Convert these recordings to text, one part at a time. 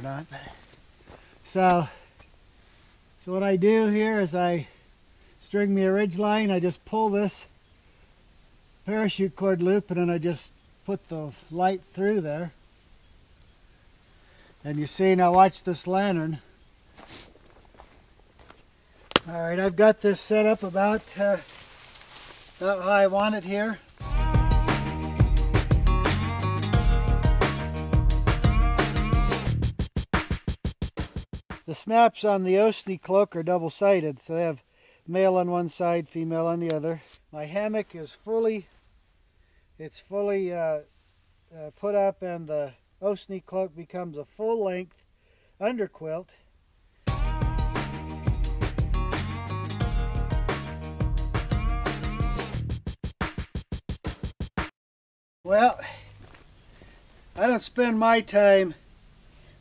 or not. So what I do here is I string me a ridge line. I just pull this parachute cord loop and then I just put the light through there. And you see, now watch this lantern. Alright, I've got this set up about how I want it here. The snaps on the Osney cloak are double-sided, so they have male on one side, female on the other. My hammock is fully put up, and the Osney cloak becomes a full-length underquilt. Well, I don't spend my time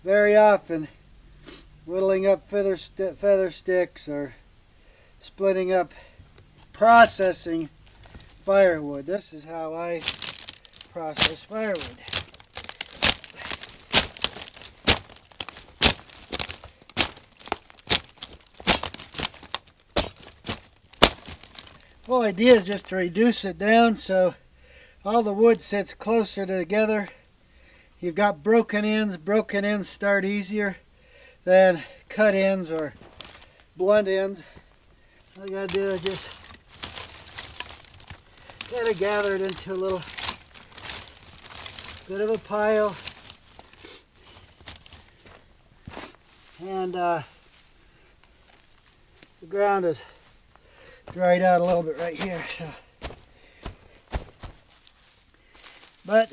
very often whittling up feather sticks or splitting up, processing firewood. This is how I process firewood. The whole idea is just to reduce it down so all the wood sits closer together. You've got broken ends. Broken ends start easier than cut ends or blunt ends. All you gotta do is just kind of gather it into a little bit of a pile. And the ground is dried out a little bit right here. But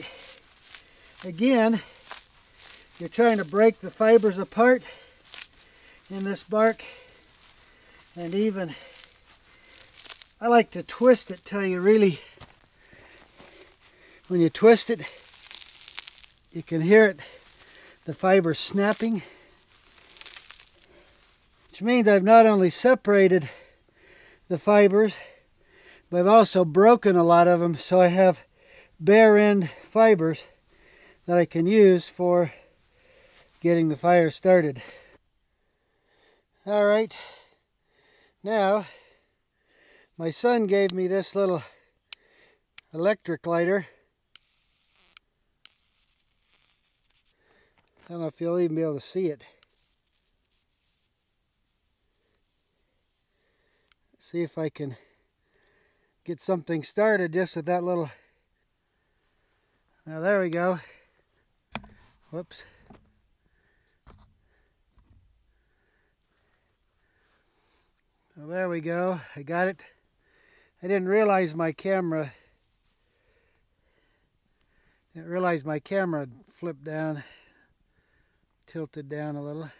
again, you're trying to break the fibers apart in this bark, and even I like to twist it till you really, when you twist it, you can hear it, the fibers snapping, which means I've not only separated the fibers, but I've also broken a lot of them, so I have bare end fibers that I can use for getting the fire started. Alright, now my son gave me this little electric lighter. I don't know if you'll even be able to see it. See if I can get something started just with that little. Now there we go. Whoops. Well, there we go. I got it. I didn't realize my camera flipped down, tilted down a little.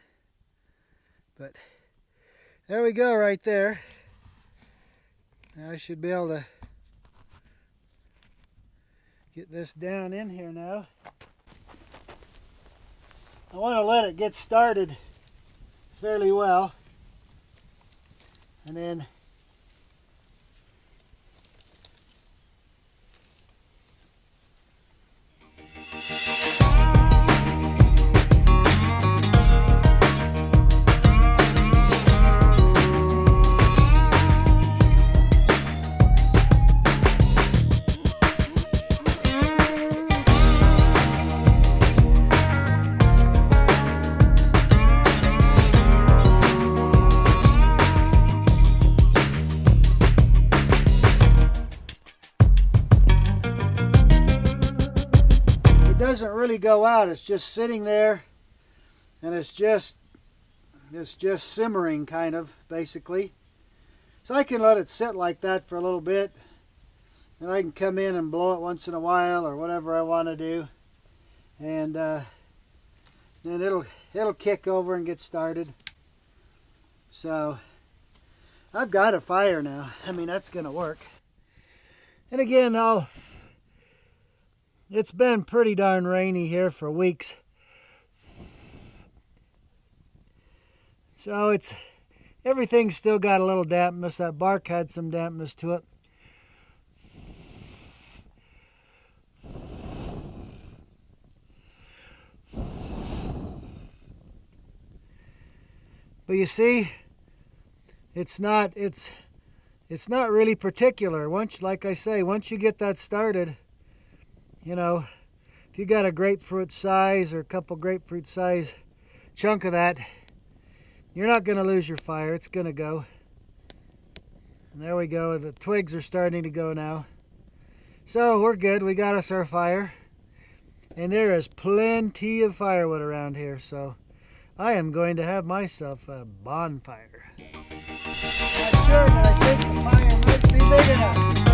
But there we go right there. Now I should be able to get this down in here now. I want to let it get started fairly well, and then doesn't really go out. It's just sitting there, and it's just simmering, kind of, basically. So I can let it sit like that for a little bit, and I can come in and blow it once in a while or whatever I want to do, and then it'll kick over and get started. So I've got a fire now. I mean, that's gonna work. And again, it's been pretty darn rainy here for weeks. So everything's still got a little dampness. That bark had some dampness to it. But you see, it's not really particular. Once, like I say, once you get that started, you know, if you got a grapefruit size or a couple grapefruit size chunk of that, you're not going to lose your fire. It's going to go. And there we go. The twigs are starting to go now. So we're good. We got us our fire. And there is plenty of firewood around here. So I am going to have myself a bonfire. Not sure, but I think the fire might be big enough.